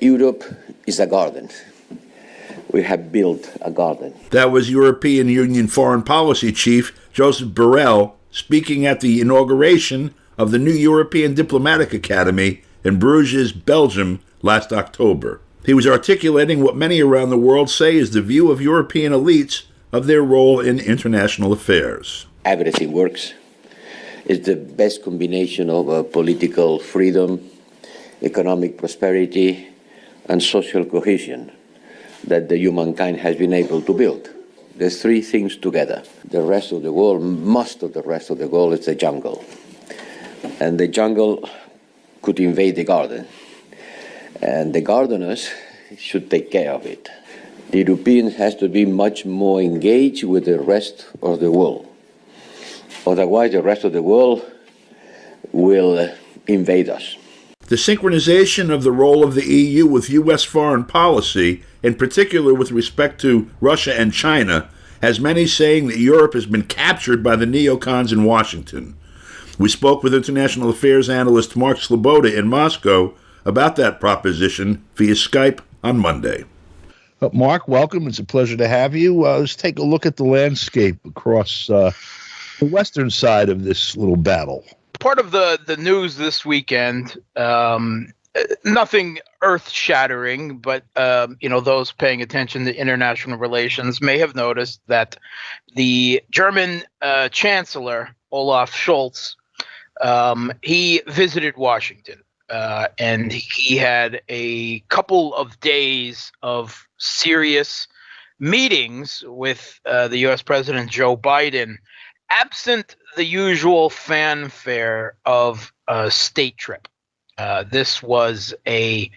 Europe is a garden. We have built a garden. That was European Union Foreign Policy Chief Joseph Borrell speaking at the inauguration of the new European Diplomatic Academy in Bruges, Belgium, last October. He was articulating what many around the world say is the view of European elites of their role in international affairs. Everything works. It's the best combination of political freedom, economic prosperity, and social cohesion that the humankind has been able to build. There's three things together. The rest of the world, most of the rest of the world, is the jungle. And the jungle could invade the garden. And the gardeners should take care of it. The Europeans has to be much more engaged with the rest of the world. Otherwise, the rest of the world will invade us. The synchronization of the role of the EU with U.S. foreign policy, in particular with respect to Russia and China, has many saying that Europe has been captured by the neocons in Washington. We spoke with international affairs analyst Mark Sleboda in Moscow about that proposition via Skype on Monday. Mark, welcome. It's a pleasure to have you. Let's take a look at the landscape across the western side of this little battle. Part of the news this weekend, nothing earth-shattering, but those paying attention to international relations may have noticed that the German Chancellor Olaf Scholz, he visited Washington, and he had a couple of days of serious meetings with the U.S. President Joe Biden, absent the usual fanfare of a state trip. This was a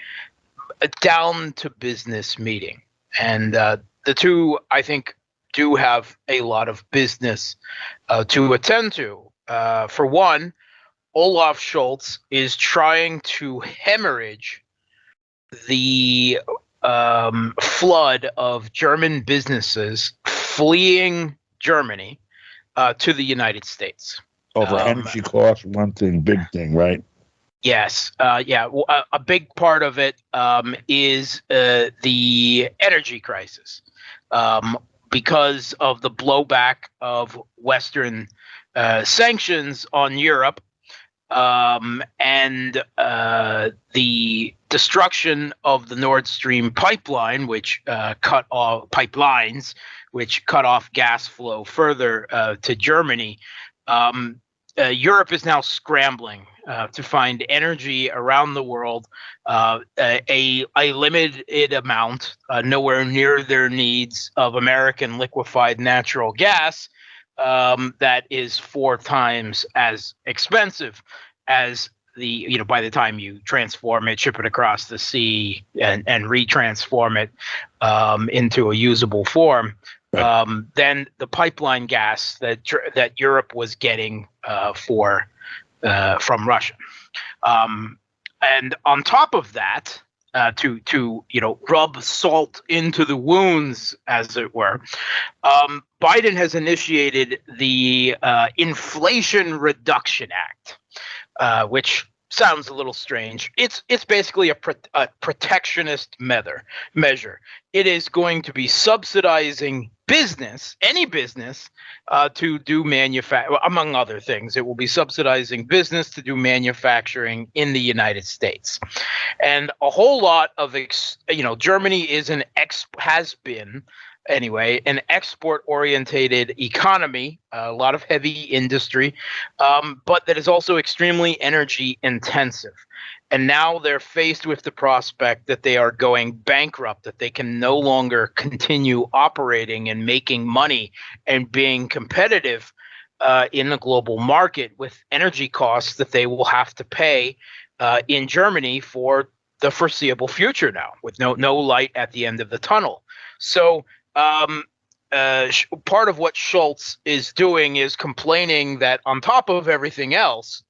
down-to-business meeting, and the two, I think, do have a lot of business to attend to. For one, Olaf Scholz is trying to hemorrhage the flood of German businesses fleeing Germany to the United States. Over energy costs, one thing, big thing, right? Yes. Well, a big part of it is the energy crisis because of the blowback of Western sanctions on Europe and the destruction of the Nord Stream pipeline, which cut off gas flow further to Germany. Europe is now scrambling to find energy around the world, a limited amount, nowhere near their needs of American liquefied natural gas that is 4 times as expensive as by the time you transform it, ship it across the sea and retransform it into a usable form. Then the pipeline gas that Europe was getting from Russia, and on top of that, to rub salt into the wounds, as it were, Biden has initiated the Inflation Reduction Act, which sounds a little strange. It's basically a protectionist measure. It is going to be subsidizing any business, to do among other things. It will be subsidizing business to do manufacturing in the United States, and a whole lot of Germany has been an export-orientated economy, a lot of heavy industry, but that is also extremely energy intensive. And now they're faced with the prospect that they are going bankrupt, that they can no longer continue operating and making money and being competitive in the global market with energy costs that they will have to pay in Germany for the foreseeable future now, with no light at the end of the tunnel. So part of what Scholz is doing is complaining that on top of everything else,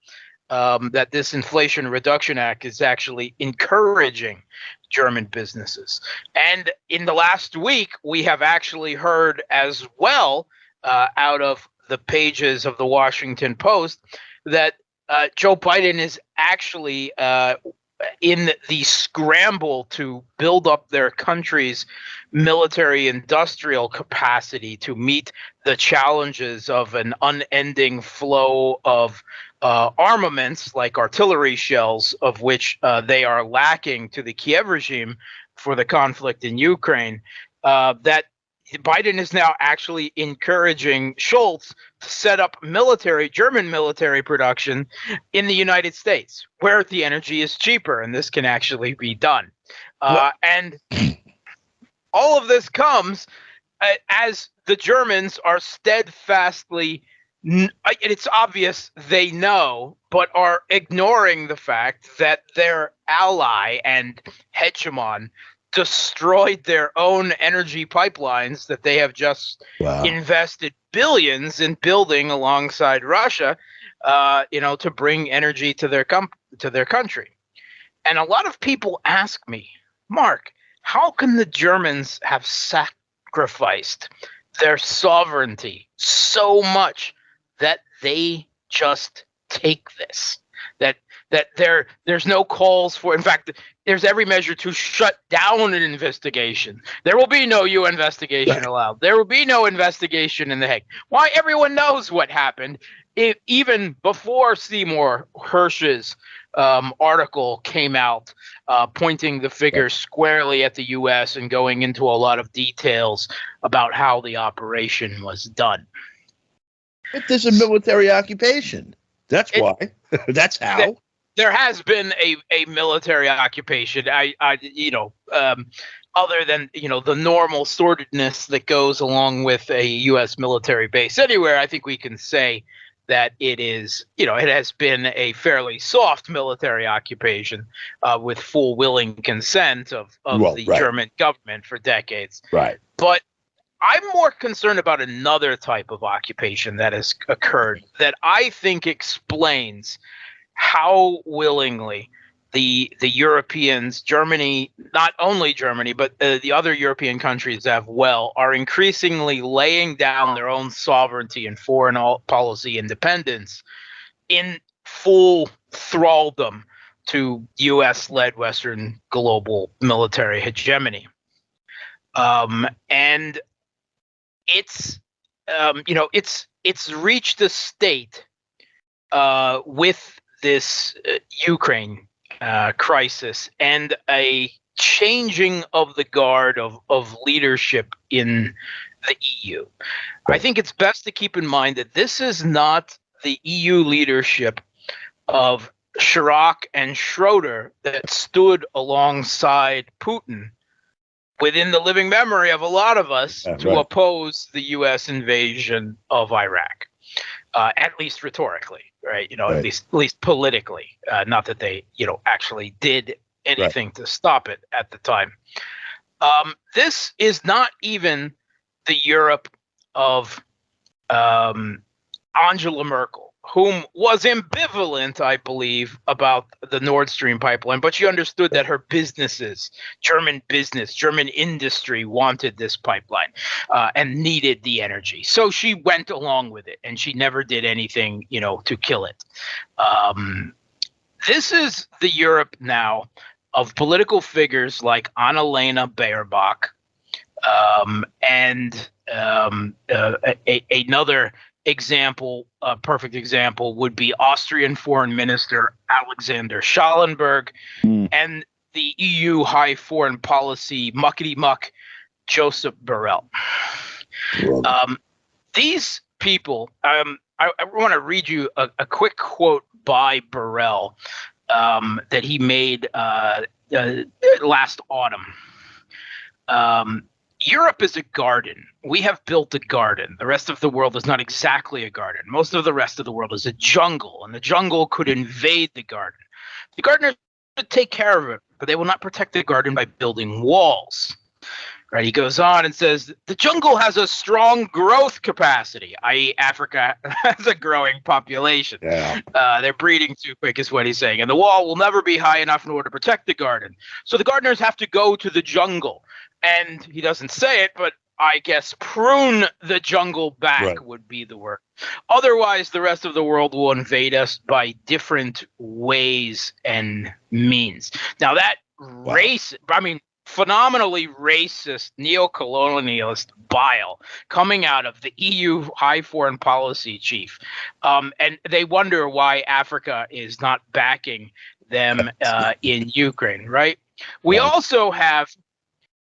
that this Inflation Reduction Act is actually encouraging German businesses. And in the last week, we have actually heard as well, out of the pages of the Washington Post, that Joe Biden is actually in the scramble to build up their country's military industrial capacity to meet the challenges of an unending flow of armaments like artillery shells, of which they are lacking to the Kiev regime for the conflict in Ukraine, that Biden is now actually encouraging Scholz to set up German military production in the United States, where the energy is cheaper, and this can actually be done. And all of this comes as the Germans are steadfastly, it's obvious they know, but are ignoring the fact that their ally and hegemon destroyed their own energy pipelines that they have just invested billions in building alongside Russia, to bring energy to their country. And a lot of people ask me, Mark, how can the Germans have sacrificed their sovereignty so much that they just take this? That there's no calls for, in fact, there's every measure to shut down an investigation. There will be no UN investigation allowed. There will be no investigation in The Hague. Why? Everyone knows what happened. Even before Seymour Hersh's article came out, pointing the finger squarely at the U.S. and going into a lot of details about how the operation was done. But there's a military occupation. That's why. That's how. There has been a military occupation. Other than the normal sordidness that goes along with a U.S. military base anywhere, I think we can say that it has been a fairly soft military occupation with full willing consent of the German government for decades. Right. But I'm more concerned about another type of occupation that has occurred that I think explains how willingly the Europeans, Germany, not only Germany, but the other European countries as well, are increasingly laying down their own sovereignty and foreign policy independence in full thraldom to U.S.-led Western global military hegemony. And it's reached a state with this Ukraine crisis and a changing of the guard of leadership in the EU. I think it's best to keep in mind that this is not the EU leadership of Chirac and Schroeder that stood alongside Putin within the living memory of a lot of us to oppose the U.S. invasion of Iraq, at least rhetorically. Right, at least politically, not that they, actually did anything to stop it at the time. This is not even the Europe of Angela Merkel, whom was ambivalent, I believe, about the Nord Stream pipeline, but she understood that her businesses, German industry wanted this pipeline and needed the energy. So she went along with it, and she never did anything, to kill it. This is the Europe now of political figures like Annalena Baerbock, and another example, a perfect example, would be Austrian Foreign Minister Alexander Schallenberg and the EU High Foreign Policy muckety-muck Joseph Borrell. These people, I want to read you a quick quote by Borrell that he made last autumn. Europe is a garden. We have built a garden. The rest of the world is not exactly a garden. Most of the rest of the world is a jungle, and the jungle could invade the garden. The gardeners should take care of it, but they will not protect the garden by building walls. Right? He goes on and says, the jungle has a strong growth capacity, i.e. Africa has a growing population. Yeah. They're breeding too quick is what he's saying. And the wall will never be high enough in order to protect the garden. So the gardeners have to go to the jungle. And he doesn't say it, but I guess, prune the jungle back Right. would be the word. Otherwise, the rest of the world will invade us by different ways and means. Now, that phenomenally racist, neo-colonialist bile coming out of the EU High Foreign Policy Chief. And they wonder why Africa is not backing them in Ukraine, right? We Right. also have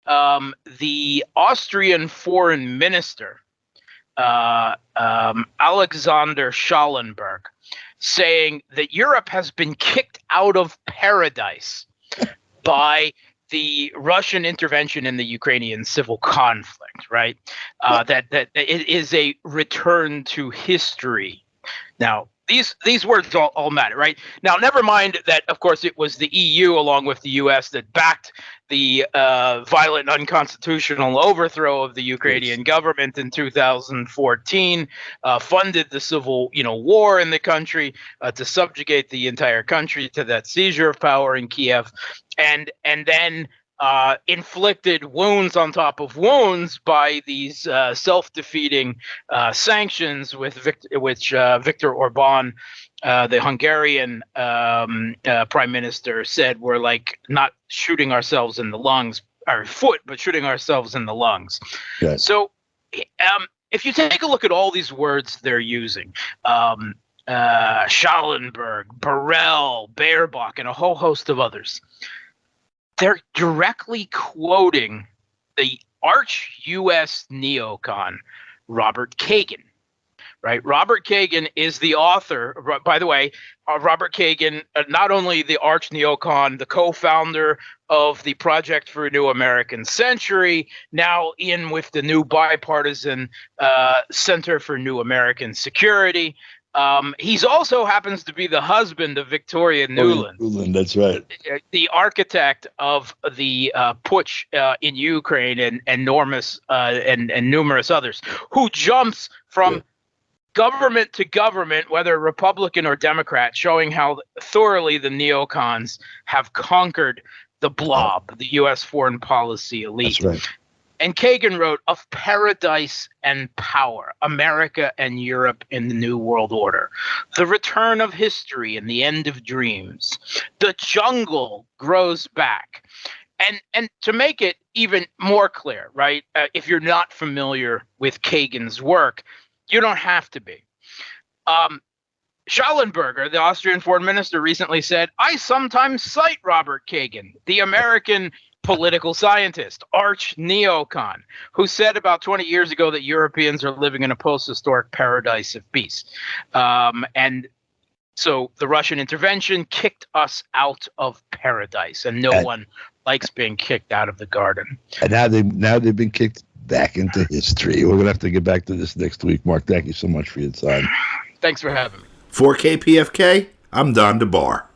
the Austrian foreign minister, Alexander Schallenberg, saying that Europe has been kicked out of paradise by the Russian intervention in the Ukrainian civil conflict, right? That it is a return to history. Now, these words all matter, right? Now, never mind that, of course, it was the EU along with the US that backed the violent, unconstitutional overthrow of the Ukrainian government in 2014, funded the civil, war in the country to subjugate the entire country to that seizure of power in Kiev, and then inflicted wounds on top of wounds by these self-defeating sanctions, which Viktor Orban, the Hungarian prime minister, said were like not shooting ourselves in the lungs, our foot, but shooting ourselves in the lungs. Okay. So if you take a look at all these words they're using, Schallenberg, Borrell, Baerbock, and a whole host of others, they're directly quoting the arch-U.S. neocon, Robert Kagan, right? Robert Kagan is the author, by the way, Robert Kagan, not only the arch-neocon, the co-founder of the Project for a New American Century, now in with the new bipartisan Center for New American Security. He's also happens to be the husband of Victoria Nuland. Nuland, that's right. The architect of the putsch in Ukraine and numerous others, who jumps from government to government, whether Republican or Democrat, showing how thoroughly the neocons have conquered the blob, the U.S. foreign policy elite. That's right. And Kagan wrote, "Of Paradise and Power, America and Europe in the New World Order, the return of history and the end of dreams. The jungle grows back." And to make it even more clear, right, if you're not familiar with Kagan's work, you don't have to be. Schallenberger, the Austrian foreign minister, recently said, "I sometimes cite Robert Kagan, the American political scientist, arch neocon, who said about 20 years ago that Europeans are living in a post-historic paradise of peace." And so the Russian intervention kicked us out of paradise, and no one likes being kicked out of the garden. And now they've been kicked back into history. We're going to have to get back to this next week. Mark, thank you so much for your time. Thanks for having me. For KPFK, I'm Don DeBar.